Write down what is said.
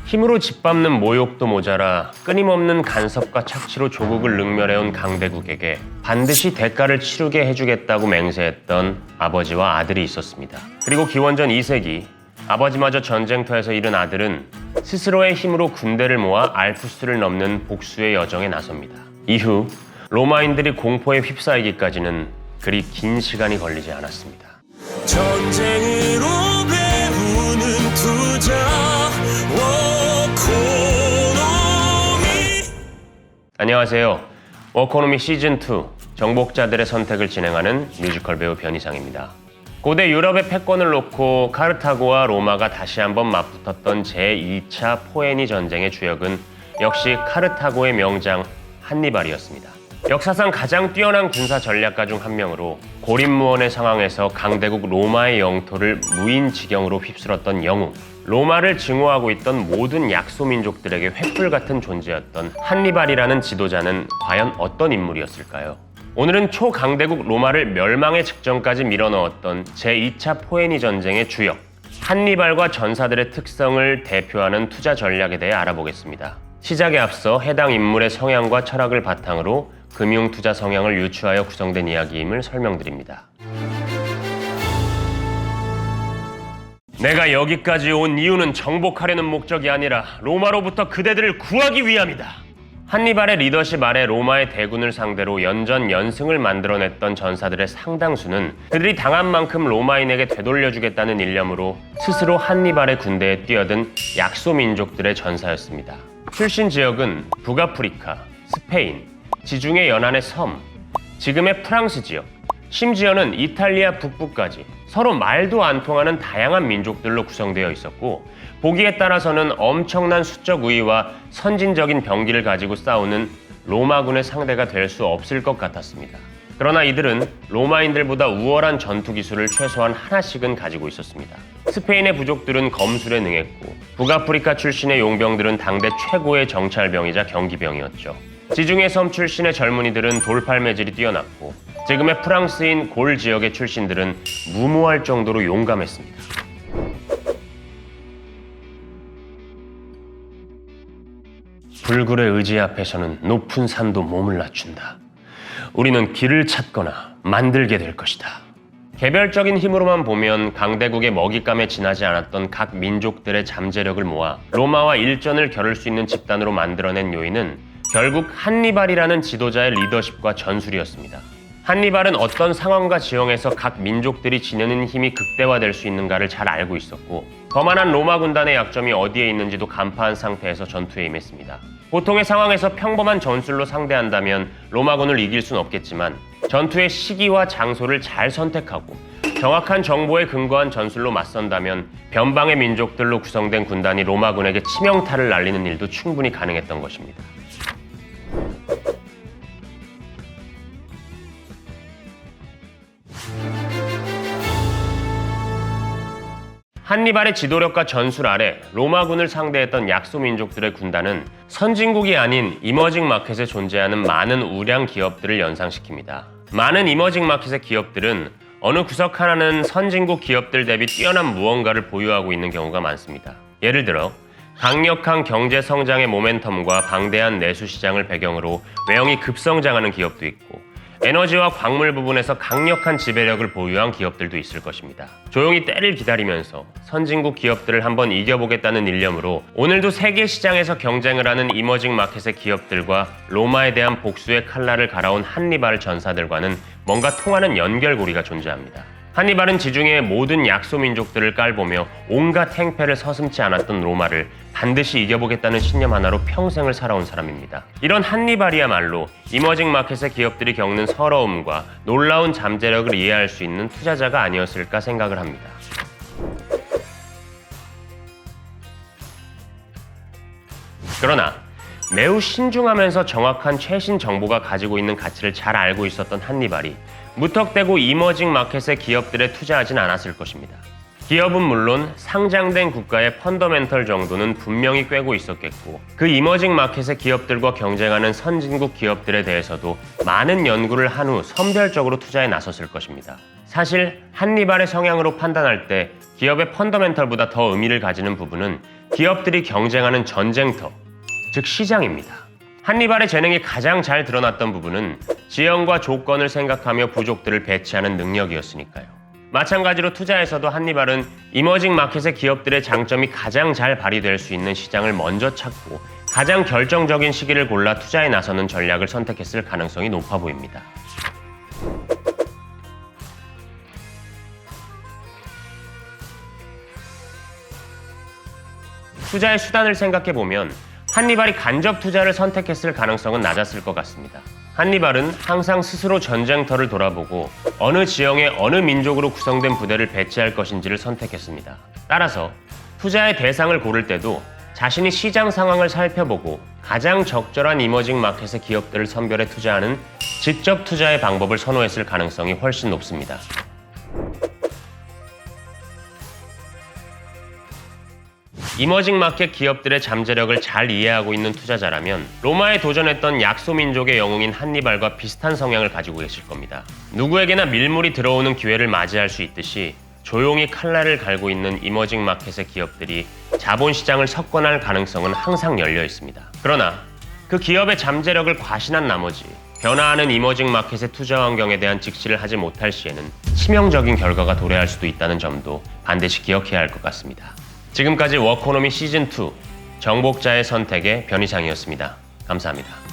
힘으로 짓밟는 모욕도 모자라 끊임없는 간섭과 착취로 조국을 능멸해온 강대국에게 반드시 대가를 치르게 해주겠다고 맹세했던 아버지와 아들이 있었습니다. 그리고 기원전 2세기 아버지마저 전쟁터에서 잃은 아들은 스스로의 힘으로 군대를 모아 알프스를 넘는 복수의 여정에 나섭니다. 이후 로마인들이 공포에 휩싸이기까지는 그리 긴 시간이 걸리지 않았습니다. 전쟁으로 배우는 투자 워코노미. 안녕하세요. 워코노미 시즌2 정복자들의 선택을 진행하는 뮤지컬 배우 변희상입니다. 고대 유럽의 패권을 놓고 카르타고와 로마가 다시 한번 맞붙었던 제2차 포에니 전쟁의 주역은 역시 카르타고의 명장 한니발이었습니다. 역사상 가장 뛰어난 군사 전략가 중 한 명으로 고립무원의 상황에서 강대국 로마의 영토를 무인지경으로 휩쓸었던 영웅, 로마를 증오하고 있던 모든 약소민족들에게 횃불 같은 존재였던 한니발이라는 지도자는 과연 어떤 인물이었을까요? 오늘은 초강대국 로마를 멸망의 직전까지 밀어넣었던 제2차 포에니 전쟁의 주역, 한니발과 전사들의 특성을 대표하는 투자 전략에 대해 알아보겠습니다. 시작에 앞서 해당 인물의 성향과 철학을 바탕으로 금융투자 성향을 유추하여 구성된 이야기임을 설명드립니다. 내가 여기까지 온 이유는 정복하려는 목적이 아니라 로마로부터 그대들을 구하기 위함이다. 한니발의 리더십 아래 로마의 대군을 상대로 연전연승을 만들어냈던 전사들의 상당수는 그들이 당한 만큼 로마인에게 되돌려주겠다는 일념으로 스스로 한니발의 군대에 뛰어든 약소민족들의 전사였습니다. 출신 지역은 북아프리카, 스페인, 지중해 연안의 섬, 지금의 프랑스 지역, 심지어는 이탈리아 북부까지 서로 말도 안 통하는 다양한 민족들로 구성되어 있었고, 보기에 따라서는 엄청난 수적 우위와 선진적인 병기를 가지고 싸우는 로마군의 상대가 될 수 없을 것 같았습니다. 그러나 이들은 로마인들보다 우월한 전투 기술을 최소한 하나씩은 가지고 있었습니다. 스페인의 부족들은 검술에 능했고, 북아프리카 출신의 용병들은 당대 최고의 정찰병이자 경기병이었죠. 지중해 섬 출신의 젊은이들은 돌팔 매질이 뛰어났고, 지금의 프랑스인 골 지역의 출신들은 무모할 정도로 용감했습니다. 불굴의 의지 앞에서는 높은 산도 몸을 낮춘다. 우리는 길을 찾거나 만들게 될 것이다. 개별적인 힘으로만 보면 강대국의 먹잇감에 지나지 않았던 각 민족들의 잠재력을 모아 로마와 일전을 겨룰 수 있는 집단으로 만들어낸 요인은 결국 한니발이라는 지도자의 리더십과 전술이었습니다. 한니발은 어떤 상황과 지형에서 각 민족들이 지니는 힘이 극대화될 수 있는가를 잘 알고 있었고, 거만한 로마 군단의 약점이 어디에 있는지도 간파한 상태에서 전투에 임했습니다. 보통의 상황에서 평범한 전술로 상대한다면 로마군을 이길 순 없겠지만, 전투의 시기와 장소를 잘 선택하고 정확한 정보에 근거한 전술로 맞선다면 변방의 민족들로 구성된 군단이 로마군에게 치명타를 날리는 일도 충분히 가능했던 것입니다. 한니발의 지도력과 전술 아래 로마군을 상대했던 약소민족들의 군단은 선진국이 아닌 이머징 마켓에 존재하는 많은 우량 기업들을 연상시킵니다. 많은 이머징 마켓의 기업들은 어느 구석 하나는 선진국 기업들 대비 뛰어난 무언가를 보유하고 있는 경우가 많습니다. 예를 들어 강력한 경제 성장의 모멘텀과 방대한 내수 시장을 배경으로 외형이 급성장하는 기업도 있고, 에너지와 광물 부분에서 강력한 지배력을 보유한 기업들도 있을 것입니다. 조용히 때를 기다리면서 선진국 기업들을 한번 이겨보겠다는 일념으로 오늘도 세계 시장에서 경쟁을 하는 이머징 마켓의 기업들과 로마에 대한 복수의 칼날을 갈아온 한니발 전사들과는 뭔가 통하는 연결고리가 존재합니다. 한니발은 지중해의 모든 약소민족들을 깔보며 온갖 행패를 서슴지 않았던 로마를 반드시 이겨보겠다는 신념 하나로 평생을 살아온 사람입니다. 이런 한니발이야말로 이머징 마켓의 기업들이 겪는 서러움과 놀라운 잠재력을 이해할 수 있는 투자자가 아니었을까 생각을 합니다. 그러나 매우 신중하면서 정확한 최신 정보가 가지고 있는 가치를 잘 알고 있었던 한니발이 무턱대고 이머징 마켓의 기업들에 투자하진 않았을 것입니다. 기업은 물론 상장된 국가의 펀더멘털 정도는 분명히 꿰고 있었겠고, 그 이머징 마켓의 기업들과 경쟁하는 선진국 기업들에 대해서도 많은 연구를 한 후 선별적으로 투자에 나섰을 것입니다. 사실 한니발의 성향으로 판단할 때 기업의 펀더멘털보다 더 의미를 가지는 부분은 기업들이 경쟁하는 전쟁터, 즉 시장입니다. 한니발의 재능이 가장 잘 드러났던 부분은 지형과 조건을 생각하며 부족들을 배치하는 능력이었으니까요. 마찬가지로 투자에서도 한니발은 이머징 마켓의 기업들의 장점이 가장 잘 발휘될 수 있는 시장을 먼저 찾고 가장 결정적인 시기를 골라 투자에 나서는 전략을 선택했을 가능성이 높아 보입니다. 투자의 수단을 생각해보면 한니발이 간접 투자를 선택했을 가능성은 낮았을 것 같습니다. 한니발은 항상 스스로 전쟁터를 돌아보고 어느 지형에 어느 민족으로 구성된 부대를 배치할 것인지를 선택했습니다. 따라서 투자의 대상을 고를 때도 자신이 시장 상황을 살펴보고 가장 적절한 이머징 마켓의 기업들을 선별해 투자하는 직접 투자의 방법을 선호했을 가능성이 훨씬 높습니다. 이머징 마켓 기업들의 잠재력을 잘 이해하고 있는 투자자라면 로마에 도전했던 약소민족의 영웅인 한니발과 비슷한 성향을 가지고 계실 겁니다. 누구에게나 밀물이 들어오는 기회를 맞이할 수 있듯이 조용히 칼날을 갈고 있는 이머징 마켓의 기업들이 자본시장을 석권할 가능성은 항상 열려 있습니다. 그러나 그 기업의 잠재력을 과신한 나머지 변화하는 이머징 마켓의 투자 환경에 대한 직시를 하지 못할 시에는 치명적인 결과가 도래할 수도 있다는 점도 반드시 기억해야 할 것 같습니다. 지금까지 워코노미 시즌2 정복자의 선택의 변희상이었습니다. 감사합니다.